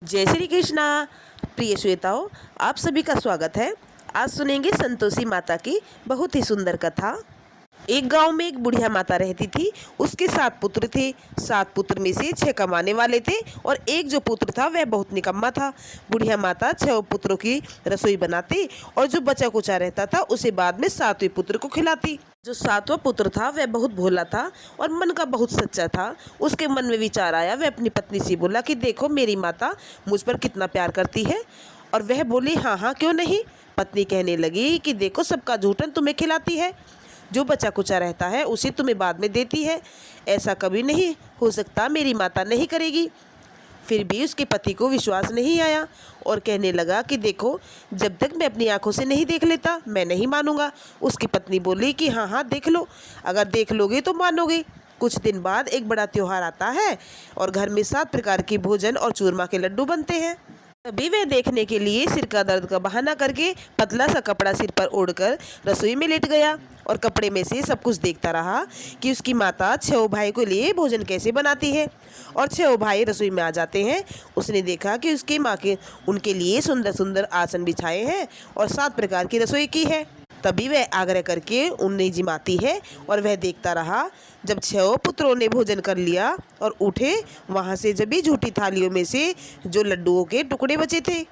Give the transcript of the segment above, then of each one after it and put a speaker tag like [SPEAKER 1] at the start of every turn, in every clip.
[SPEAKER 1] जय श्री कृष्णा। प्रिय श्रोताओं, आप सभी का स्वागत है। आज सुनेंगे संतोषी माता की बहुत ही सुंदर कथा। एक गांव में एक बुढ़िया माता रहती थी। उसके 7 पुत्र थे। 7 पुत्र में से 6 कमाने वाले थे और एक जो पुत्र था वह बहुत निकम्मा था। बुढ़िया माता 6 पुत्रों की रसोई बनाती और जो बचा कुचा रहता था उसे बाद में 7वें पुत्र को खिलाती। जो 7वां पुत्र था वह बहुत भोला था और मन का बहुत सच्चा था। उसके मन में विचार आया। वह अपनी पत्नी से बोला कि देखो, मेरी माता मुझ पर कितना प्यार करती है। और वह बोली, हाँ हाँ, क्यों नहीं। पत्नी कहने लगी कि देखो, सबका जूठन तुम्हें खिलाती है, जो बचा कुचा रहता है उसे तुम्हें बाद में देती है। ऐसा कभी नहीं हो सकता, मेरी माता नहीं करेगी। फिर भी उसके पति को विश्वास नहीं आया और कहने लगा कि देखो, जब तक मैं अपनी आंखों से नहीं देख लेता मैं नहीं मानूंगा। उसकी पत्नी बोली कि हाँ हाँ, देख लो, अगर देख लोगे तो मानोगे। कुछ दिन बाद एक बड़ा त्योहार आता है और घर में 7 प्रकार के भोजन और चूरमा के लड्डू बनते हैं। तभी वह देखने के लिए सिर का दर्द का बहाना करके पतला सा कपड़ा सिर पर ओढ़कर रसोई में लेट गया और कपड़े में से सब कुछ देखता रहा कि उसकी माता 6 भाई के लिए भोजन कैसे बनाती है। और 6 भाई रसोई में आ जाते हैं। उसने देखा कि उसकी माँ के उनके लिए सुंदर सुंदर आसन बिछाए हैं और 7 प्रकार की रसोई की है। तभी वह आग्रह करके उन्हें जिमाती है और वह देखता रहा। जब 6 पुत्रों ने भोजन कर लिया और उठे, वहाँ से जब भी झूठी थालियों में से जो लड्डुओं के टुकड़े बचे थे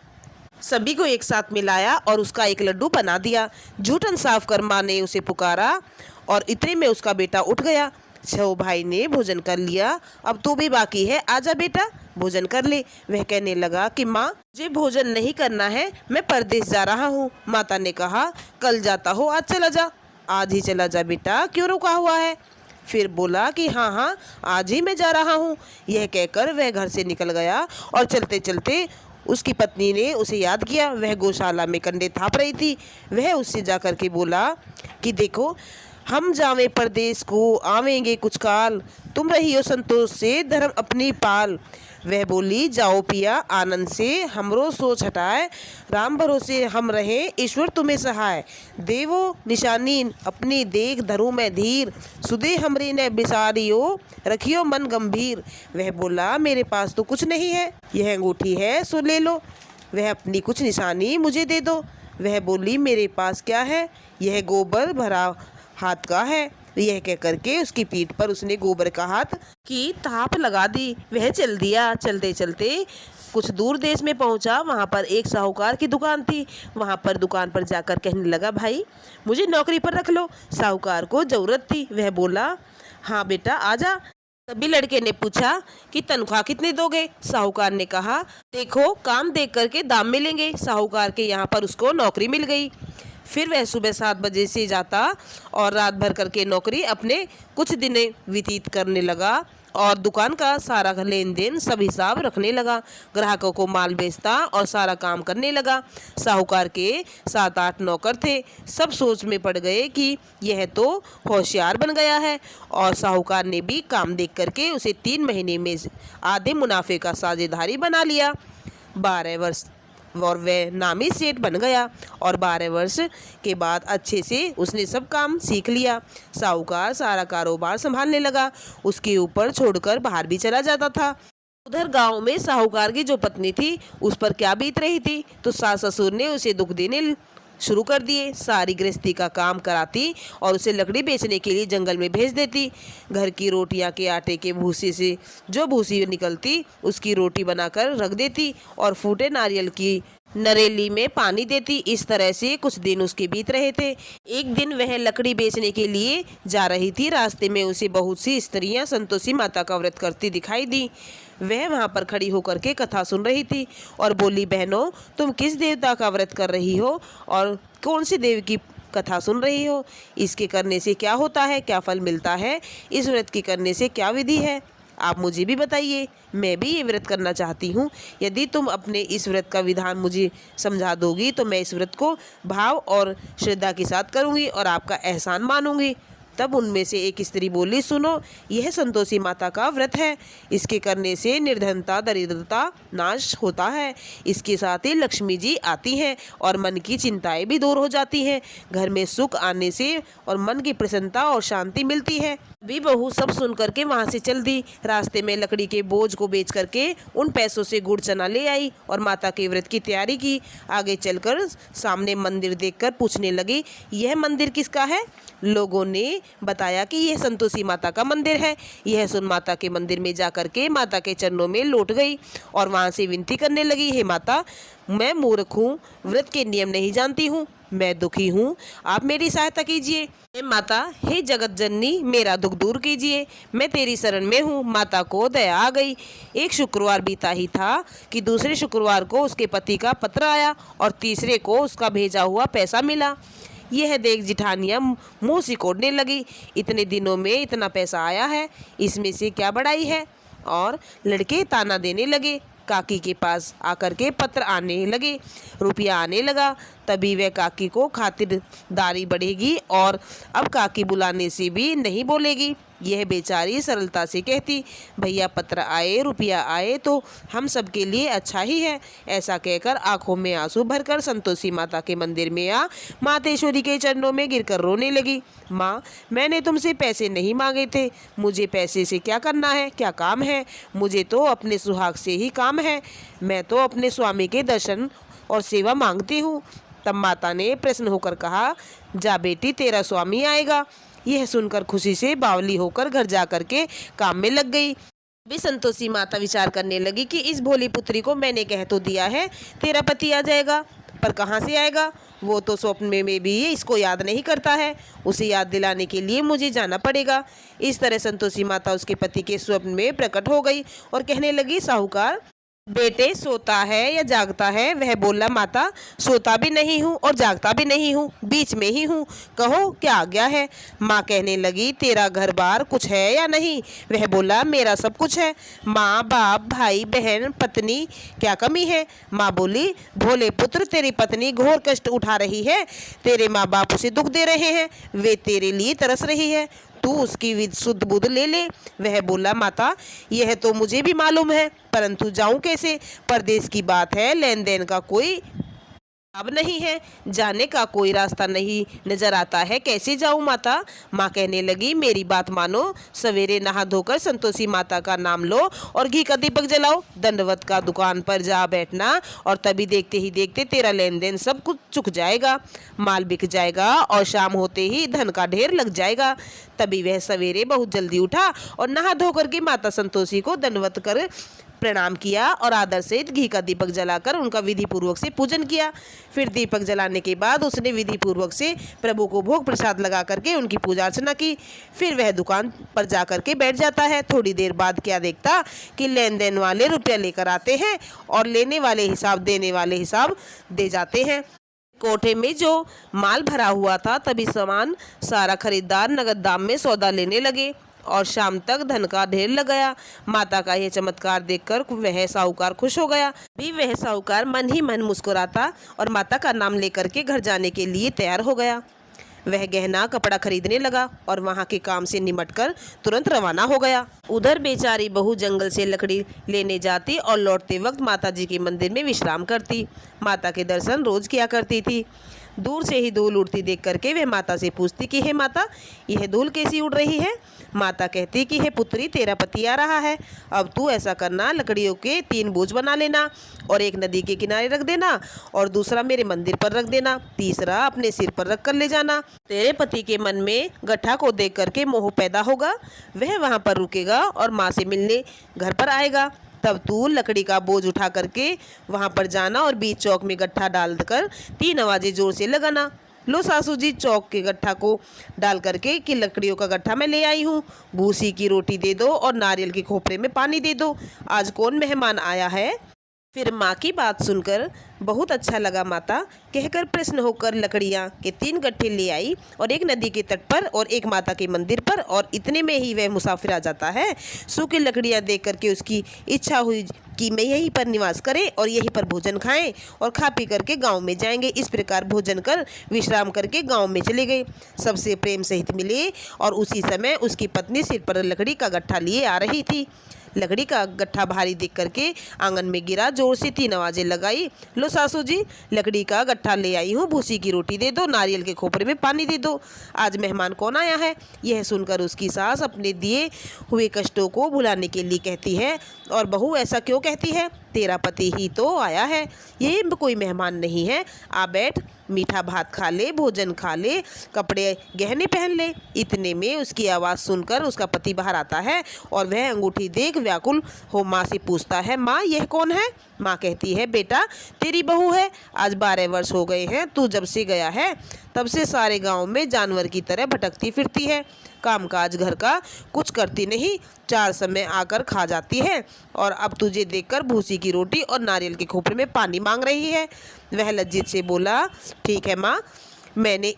[SPEAKER 1] सभी को एक साथ मिलाया और उसका एक लड्डू बना दिया। जूठन साफ कर माँ ने उसे पुकारा और इतने में उसका बेटा उठ गया। 6 भाई ने भोजन कर लिया। अब तो भी बाकी है, आजा बेटा भोजन कर ले। वह कहने लगा कि माँ, मुझे भोजन नहीं करना है, मैं परदेश जा रहा हूँ। माता ने कहा, कल जाता हो, आज चला जा। आज ही चला जा बेटा, क्यों रुका हुआ है। फिर बोला कि हाँ हाँ, आज ही मैं जा रहा हूँ। यह कहकर वह घर से निकल गया और चलते चलते उसकी पत्नी ने उसे याद किया। वह गौशाला में कंडे थाप रही थी। वह उससे जाकर के बोला कि देखो, हम जावे परदेश को, आवेंगे कुछ काल, तुम रहियो संतोष से धर्म अपनी पाल। वह बोली, जाओ पिया आनंद से, हमरो सोच हटाए, राम भरोसे हम रहे, ईश्वर तुम्हें सहाय। देवो निशानी अपनी देख, धरू में धीर, सुदे हमरे न बिसारियो, रखियो मन गंभीर। वह बोला, मेरे पास तो कुछ नहीं है, यह अंगूठी है सो ले लो, वह अपनी कुछ निशानी मुझे दे दो। वह बोली, मेरे पास क्या है, यह गोबर भरा हाथ का है। यह कह करके उसकी पीठ पर उसने गोबर का हाथ की थाप लगा दी। वह चल दिया। चलते चलते कुछ दूर देश में पहुंचा। वहां पर एक साहूकार की दुकान थी। वहां पर दुकान पर जाकर कहने लगा, भाई मुझे नौकरी पर रख लो। साहूकार को जरूरत थी। वह बोला, हाँ बेटा आजा। तभी लड़के ने पूछा कि तनख्वाह कितनी दोगे। साहूकार ने कहा, देखो, काम देख करके दाम मिलेंगे। साहूकार के यहाँ पर उसको नौकरी मिल गई। फिर वह सुबह 7 बजे से जाता और रात भर करके नौकरी अपने कुछ दिन व्यतीत करने लगा और दुकान का सारा लेन देन सब हिसाब रखने लगा। ग्राहकों को माल बेचता और सारा काम करने लगा। साहूकार के 7-8 नौकर थे। सब सोच में पड़ गए कि यह तो होशियार बन गया है। और साहूकार ने भी काम देख करके उसे 3 महीने में आधे मुनाफे का साझेदारी बना लिया। 12 वर्ष और वह नामी सेठ बन गया और 12 वर्ष के बाद अच्छे से उसने सब काम सीख लिया। साहूकार सारा कारोबार संभालने लगा। उसके ऊपर छोड़कर बाहर भी चला जाता था। उधर गांव में साहूकार की जो पत्नी थी उस पर क्या बीत रही थी, तो सास ससुर ने उसे दुख देने शुरू कर दिए। सारी गृहस्थी का काम कराती और उसे लकड़ी बेचने के लिए जंगल में भेज देती। घर की रोटियां के आटे के भूसे से जो भूसी निकलती उसकी रोटी बनाकर रख देती और फूटे नारियल की नरेली में पानी देती। इस तरह से कुछ दिन उसके बीत रहे थे। एक दिन वह लकड़ी बेचने के लिए जा रही थी। रास्ते में उसे बहुत सी स्त्रियां संतोषी माता का व्रत करती दिखाई दी। वह वहां पर खड़ी होकर के कथा सुन रही थी और बोली, बहनों, तुम किस देवता का व्रत कर रही हो और कौन से देव की कथा सुन रही हो? इसके करने से क्या होता है, क्या फल मिलता है? इस व्रत के करने से क्या विधि है? आप मुझे भी बताइए, मैं भी ये व्रत करना चाहती हूँ। यदि तुम अपने इस व्रत का विधान मुझे समझा दोगी तो मैं इस व्रत को भाव और श्रद्धा के साथ करूँगी और आपका एहसान मानूंगी। तब उनमें से एक स्त्री बोली, सुनो, यह संतोषी माता का व्रत है। इसके करने से निर्धनता, दरिद्रता नाश होता है। इसके साथ ही लक्ष्मी जी आती हैं और मन की चिंताएं भी दूर हो जाती हैं। घर में सुख आने से और मन की प्रसन्नता और शांति मिलती है। भी बहू सब सुन करके वहाँ से चल दी। रास्ते में लकड़ी के बोझ को बेच करके उन पैसों से गुड़ चना ले आई और माता के व्रत की तैयारी की। आगे चलकर सामने मंदिर देखकर पूछने लगी, यह मंदिर किसका है? लोगों ने बताया कि यह संतोषी माता का मंदिर है। यह सुन माता के मंदिर में जा करके माता के चरणों में लौट गई और वहाँ से विनती करने लगी, हे माता, मैं मूर्ख हूँ, व्रत के नियम नहीं जानती हूँ, मैं दुखी हूँ, आप मेरी सहायता कीजिए। हे माता, हे जगत जननी, मेरा दुख दूर कीजिए, मैं तेरी शरण में हूँ। माता को दया आ गई। एक शुक्रवार बीता ही था कि दूसरे शुक्रवार को उसके पति का पत्र आया और तीसरे को उसका भेजा हुआ पैसा मिला। यह देख जिठानियाँ मुँह सिकोड़ने लगी, इतने दिनों में इतना पैसा आया है, इसमें से क्या बड़ाई है? और लड़के ताना देने लगे। काकी के पास आकर के पत्र आने लगे, रुपया आने लगा। तभी वह काकी को खातिरदारी बढ़ेगी और अब काकी बुलाने से भी नहीं बोलेगी। यह बेचारी सरलता से कहती, भैया पत्र आए, रुपया आए तो हम सब के लिए अच्छा ही है। ऐसा कहकर आंखों में आंसू भरकर संतोषी माता के मंदिर में आ मातेश्वरी के चरणों में गिरकर रोने लगी। माँ, मैंने तुमसे पैसे नहीं मांगे थे, मुझे पैसे से क्या करना है, क्या काम है? मुझे तो अपने सुहाग से ही काम है। मैं तो अपने स्वामी के दर्शन और सेवा मांगती हूँ। तब माता ने प्रसन्न होकर कहा, जा बेटी, तेरा स्वामी आएगा। यह सुनकर खुशी से बावली होकर घर जा कर के काम में लग गई। भी संतोषी माता विचार करने लगी कि इस भोली पुत्री को मैंने कह तो दिया है तेरा पति आ जाएगा, पर कहाँ से आएगा? वो तो स्वप्न में भी इसको याद नहीं करता है। उसे याद दिलाने के लिए मुझे जाना पड़ेगा। इस तरह संतोषी माता उसके पति के स्वप्न में प्रकट हो गई और कहने लगी, साहूकार, बेटे सोता है या जागता है? वह बोला, माता, सोता भी नहीं हूँ और जागता भी नहीं हूँ, बीच में ही हूँ, कहो क्या आ गया है? माँ कहने लगी, तेरा घर बार कुछ है या नहीं? वह बोला, मेरा सब कुछ है, माँ, बाप, भाई, बहन, पत्नी, क्या कमी है? माँ बोली, भोले पुत्र, तेरी पत्नी घोर कष्ट उठा रही है, तेरे माँ बाप उसे दुख दे रहे हैं, वे तेरे लिए तरस रही है, तू उसकी शुद्ध बुद्ध ले ले। वह बोला, माता, यह तो मुझे भी मालूम है, परंतु जाऊं कैसे? परदेश की बात है, लेन देन का कोई अब नहीं है, जाने का कोई रास्ता नहीं नजर आता है, कैसे जाऊं माता? माँ कहने लगी, मेरी बात मानो, सवेरे नहा धोकर संतोषी माता का नाम लो और घी का दीपक जलाओ, दंडवत का दुकान पर जा बैठना और तभी देखते ही देखते तेरा लेन देन सब कुछ चुक जाएगा, माल बिक जाएगा और शाम होते ही धन का ढेर लग जाएगा। तभी वह सवेरे बहुत जल्दी उठा और नहा धोकर के माता संतोषी को दंडवत कर प्रणाम किया और आदर सहित घी का दीपक जलाकर उनका विधि पूर्वक से पूजन किया। फिर दीपक जलाने के बाद उसने विधि पूर्वक से प्रभु को भोग प्रसाद लगा करके उनकी पूजा अर्चना की। फिर वह दुकान पर जा करके बैठ जाता है। थोड़ी देर बाद क्या देखता कि लेन देन वाले रुपया लेकर आते हैं और लेने वाले हिसाब देने वाले हिसाब दे जाते हैं। कोठे में जो माल भरा हुआ था तभी सामान सारा खरीदार नगद दाम में सौदा लेने लगे और शाम तक धन का ढेर लग गया। माता का यह चमत्कार देखकर वह साहूकार खुश हो गया। भी वह साहूकार मन ही मन मुस्कुराता और माता का नाम लेकर के घर जाने के लिए तैयार हो गया। वह गहना कपड़ा खरीदने लगा और वहाँ के काम से निमटकर तुरंत रवाना हो गया। उधर बेचारी बहू जंगल से लकड़ी लेने जाती और लौटते वक्त माता जी के मंदिर में विश्राम करती। माता के दर्शन रोज किया करती थी। दूर से ही धूल उड़ती देख करके वह माता से पूछती कि हे माता, यह धूल कैसी उड़ रही है? माता कहती कि हे पुत्री, तेरा पति आ रहा है, अब तू ऐसा करना, लकड़ियों के 3 बोझ बना लेना और एक नदी के किनारे रख देना और दूसरा मेरे मंदिर पर रख देना, तीसरा अपने सिर पर रख कर ले जाना। तेरे पति के मन में गट्ठा को देख करके मोह पैदा होगा, वह वहाँ पर रुकेगा और माँ से मिलने घर पर आएगा। तब तू लकड़ी का बोझ उठा करके वहाँ पर जाना और बीच चौक में गट्ठा डालकर 3 आवाज़ें जोर से लगाना, लो सासू जी, चौक के गट्ठा को डाल करके कि लकड़ियों का गट्ठा मैं ले आई हूँ, भूसी की रोटी दे दो और नारियल के खोपरे में पानी दे दो, आज कौन मेहमान आया है? फिर माँ की बात सुनकर बहुत अच्छा लगा माता कहकर प्रसन्न होकर लकड़ियाँ के 3 गट्ठे ले आई और एक नदी के तट पर और एक माता के मंदिर पर, और इतने में ही वह मुसाफिर आ जाता है। सूखी लकड़ियाँ देख करके उसकी इच्छा हुई कि मैं यहीं पर निवास करें और यहीं पर भोजन खाएं और खा पी करके गांव में जाएंगे। इस प्रकार भोजन कर विश्राम करके गांव में चले गए। सबसे प्रेम सहित मिले और उसी समय उसकी पत्नी सिर पर लकड़ी का गट्ठा लिए आ रही थी। लकड़ी का गट्ठा भारी देख करके आंगन में गिरा, जोर से 3 आवाजें लगाई। लो सासू जी, लकड़ी का गट्ठा ले आई हूँ, भूसी की रोटी दे दो, नारियल के खोपरे में पानी दे दो। आज मेहमान कौन आया है? यह सुनकर उसकी सास अपने दिए हुए कष्टों को भुलाने के लिए कहती है, और बहू ऐसा क्यों कहती है? तेरा पति ही तो आया है, ये कोई मेहमान नहीं है। आ बैठ, मीठा भात खा ले, भोजन खा ले, कपड़े गहने पहन ले। इतने में उसकी आवाज़ सुनकर उसका पति बाहर आता है और वह अंगूठी देख व्याकुल हो माँ से पूछता है, माँ यह कौन है? माँ कहती है, बेटा तेरी बहू है। आज 12 वर्ष हो गए हैं, तू जब से गया है तब से सारे गांव में जानवर की तरह भटकती फिरती है। कामकाज घर का कुछ करती नहीं, 4 समय आकर खा जाती है, और अब तुझे देखकर भूसी की रोटी और नारियल के खोपरे में पानी मांग रही है। वह लज्जित से बोला, ठीक है माँ, मैंने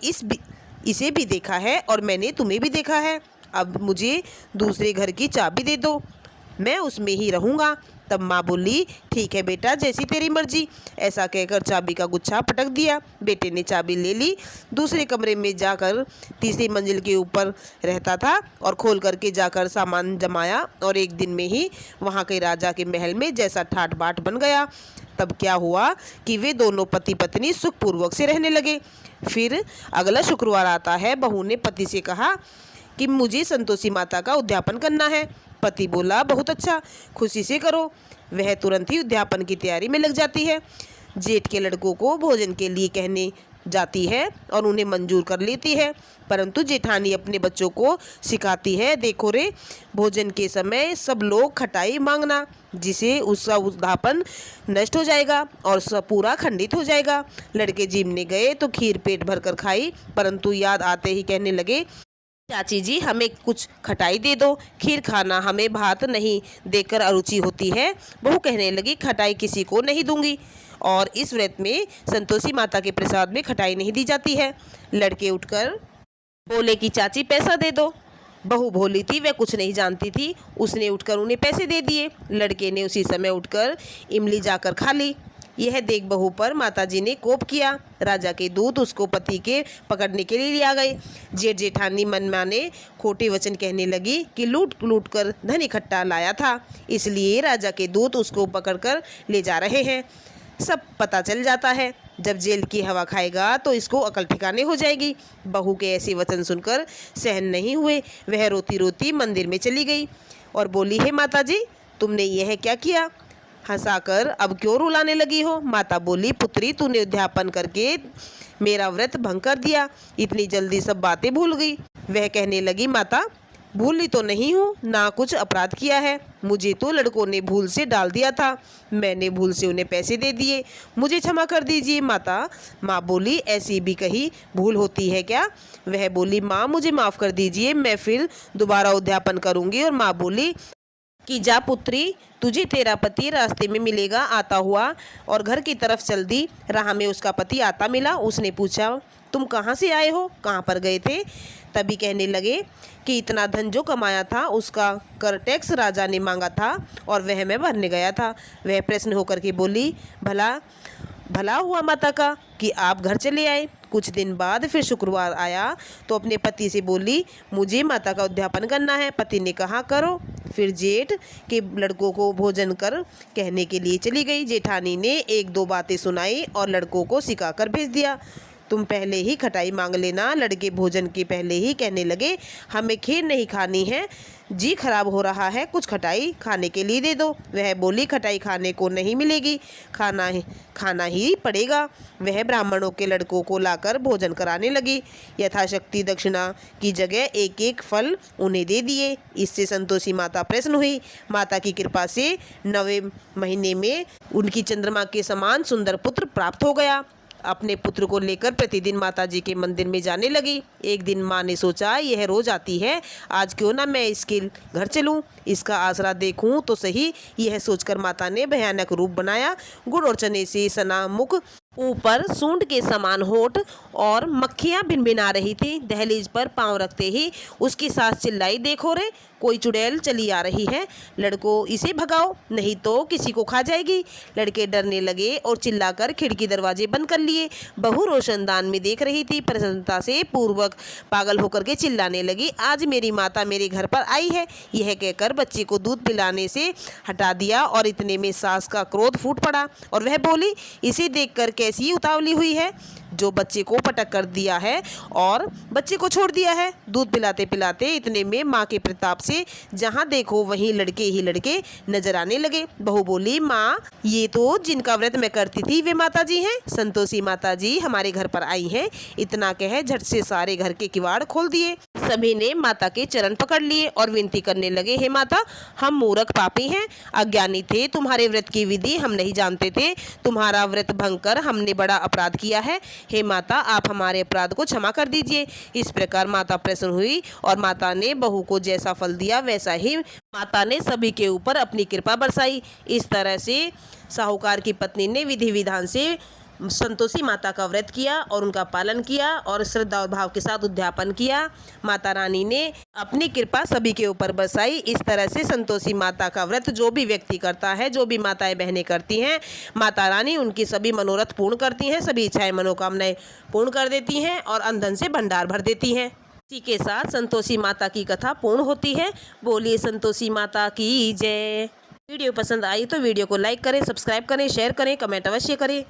[SPEAKER 1] इसे भी देखा है और मैंने तुम्हें भी देखा है। अब मुझे दूसरे घर की चाबी दे दो, मैं उसमें ही रहूँगा। तब माँ बोली, ठीक है बेटा, जैसी तेरी मर्जी। ऐसा कहकर चाबी का गुच्छा पटक दिया। बेटे ने चाबी ले ली, दूसरे कमरे में जाकर तीसरी मंजिल के ऊपर रहता था और खोल करके जाकर सामान जमाया, और एक दिन में ही वहाँ के राजा के महल में जैसा ठाट बाट बन गया। तब क्या हुआ कि वे दोनों पति पत्नी सुखपूर्वक से रहने लगे। फिर अगला शुक्रवार आता है। बहू ने पति से कहा कि मुझे संतोषी माता का उद्यापन करना है। पति बोला, बहुत अच्छा, खुशी से करो। वह तुरंत ही उद्यापन की तैयारी में लग जाती है। जेठ के लड़कों को भोजन के लिए कहने जाती है और उन्हें मंजूर कर लेती है, परंतु जेठानी अपने बच्चों को सिखाती है, देखो रे, भोजन के समय सब लोग खटाई मांगना, जिसे उसका उद्यापन नष्ट हो जाएगा और सब पूरा खंडित हो जाएगा। लड़के जिमने गए तो खीर पेट भर कर खाई, परंतु याद आते ही कहने लगे, चाची जी हमें कुछ खटाई दे दो, खीर खाना हमें भात नहीं देकर अरुचि होती है। बहू कहने लगी, खटाई किसी को नहीं दूंगी, और इस व्रत में संतोषी माता के प्रसाद में खटाई नहीं दी जाती है। लड़के उठकर बोले कि चाची पैसा दे दो। बहू भोली थी, वह कुछ नहीं जानती थी, उसने उठकर उन्हें पैसे दे दिए। लड़के ने उसी समय उठकर इमली जाकर खा ली। यह देख बहू पर माताजी ने कोप किया। राजा के दूत उसको पति के पकड़ने के लिए आ गए। जेठ जेठानी मन माने खोटे वचन कहने लगी कि लूट लूट कर धन इकट्ठा लाया था, इसलिए राजा के दूत उसको पकड़कर ले जा रहे हैं। सब पता चल जाता है। जब जेल की हवा खाएगा तो इसको अकल ठिकाने हो जाएगी। बहू के ऐसे वचन सुनकर सहन नहीं हुए, वह रोती रोती मंदिर में चली गई और बोली, हे माताजी, तुमने यह क्या किया? हंसाकर अब क्यों रुलाने लगी हो? माता बोली, पुत्री, तूने उद्यापन करके मेरा व्रत भंग कर दिया, इतनी जल्दी सब बातें भूल गई। वह कहने लगी, माता, भूली तो नहीं हूँ, ना कुछ अपराध किया है, मुझे तो लड़कों ने भूल से डाल दिया था, मैंने भूल से उन्हें पैसे दे दिए, मुझे क्षमा कर दीजिए माता। माँ बोली, ऐसी भी कहीं भूल होती है क्या? वह बोली, माँ मुझे माफ़ कर दीजिए, मैं फिर दोबारा उद्यापन करूँगी। और माँ बोली कि जा पुत्री, तुझे तेरा पति रास्ते में मिलेगा आता हुआ। और घर की तरफ चल दी। राह में उसका पति आता मिला। उसने पूछा, तुम कहाँ से आए हो, कहाँ पर गए थे? तभी कहने लगे कि इतना धन जो कमाया था उसका कर टैक्स राजा ने मांगा था और वह मैं भरने गया था। वह प्रश्न होकर के बोली, भला हुआ माता का कि आप घर चले आए। कुछ दिन बाद फिर शुक्रवार आया तो अपने पति से बोली, मुझे माता का उद्यापन करना है। पति ने कहा, करो। फिर जेठ के लड़कों को भोजन कर कहने के लिए चली गई। जेठानी ने 1-2 बातें सुनाई और लड़कों को सिखाकर भेज दिया। तुम पहले ही खटाई मांग लेना। लड़के भोजन के पहले ही कहने लगे, हमें खीर नहीं खानी है, जी खराब हो रहा है, कुछ खटाई खाने के लिए दे दो। वह बोली, खटाई खाने को नहीं मिलेगी, खाना ही पड़ेगा। वह ब्राह्मणों के लड़कों को लाकर भोजन कराने लगी। यथाशक्ति दक्षिणा की जगह 1-1 फल उन्हें दे दिए। इससे संतोषी माता प्रसन्न हुई। माता की कृपा से 9वें महीने में उनकी चंद्रमा के समान सुंदर पुत्र प्राप्त हो गया। अपने पुत्र को लेकर प्रतिदिन माताजी के मंदिर में जाने लगी। एक दिन माँ ने सोचा, यह रोज आती है, आज क्यों ना मैं इसके घर चलूं। इसका आसरा देखूं तो सही। यह सोचकर माता ने भयानक रूप बनाया। गुड़ और चने से सना मुख, ऊपर सूंड के समान होठ और मक्खियां भिनभिना रही थी। दहलीज पर पांव रखते ही उसकी सास चिल्लाई, देखो रे, कोई चुड़ैल चली आ रही है, लड़कों इसे भगाओ नहीं तो किसी को खा जाएगी। लड़के डरने लगे और चिल्लाकर खिड़की दरवाजे बंद कर लिए। बहू रोशनदान में देख रही थी, प्रसन्नता से पूर्वक पागल होकर के चिल्लाने लगी, आज मेरी माता मेरे घर पर आई है। यह कहकर बच्चे को दूध पिलाने से हटा दिया और इतने में सास का क्रोध फूट पड़ा और वह बोली, इसे देखकर कैसी उतावली हुई है जो बच्चे को पटक कर दिया है और बच्चे को छोड़ दिया है। दूध पिलाते पिलाते इतने में माँ के प्रताप से जहाँ देखो वहीं लड़के ही लड़के नजर आने लगे। बहू बोली, माँ ये तो जिनका व्रत मैं करती थी वे माता जी हैं, संतोषी माता जी हमारे घर पर आई हैं। इतना कह झट से सारे घर के किवाड़ खोल दिए। सभी ने माता के चरण पकड़ लिए और विनती करने लगे, हे माता, हम मूर्ख पापी हैं, अज्ञानी थे, तुम्हारे व्रत की विधि हम नहीं जानते थे, तुम्हारा व्रत भंग कर हमने बड़ा अपराध किया है। हे माता, आप हमारे अपराध को क्षमा कर दीजिए। इस प्रकार माता प्रसन्न हुई और माता ने बहू को जैसा फल दिया वैसा ही माता ने सभी के ऊपर अपनी कृपा बरसाई। इस तरह से साहूकार की पत्नी ने विधि विधान से संतोषी माता का व्रत किया और उनका पालन किया और श्रद्धा और भाव के साथ उद्यापन किया। माता रानी ने अपनी कृपा सभी के ऊपर बरसाई। इस तरह से संतोषी माता का व्रत जो भी व्यक्ति करता है, जो भी माताएं बहनें करती हैं, माता रानी उनकी सभी मनोरथ पूर्ण करती हैं, सभी इच्छाएं मनोकामनाएं पूर्ण कर देती हैं और अंधन से भंडार भर देती हैं। इसी के साथ संतोषी माता की कथा पूर्ण होती है। बोलिए संतोषी माता की जय। वीडियो पसंद आई तो वीडियो को लाइक करें, सब्सक्राइब करें, शेयर करें, कमेंट अवश्य करें।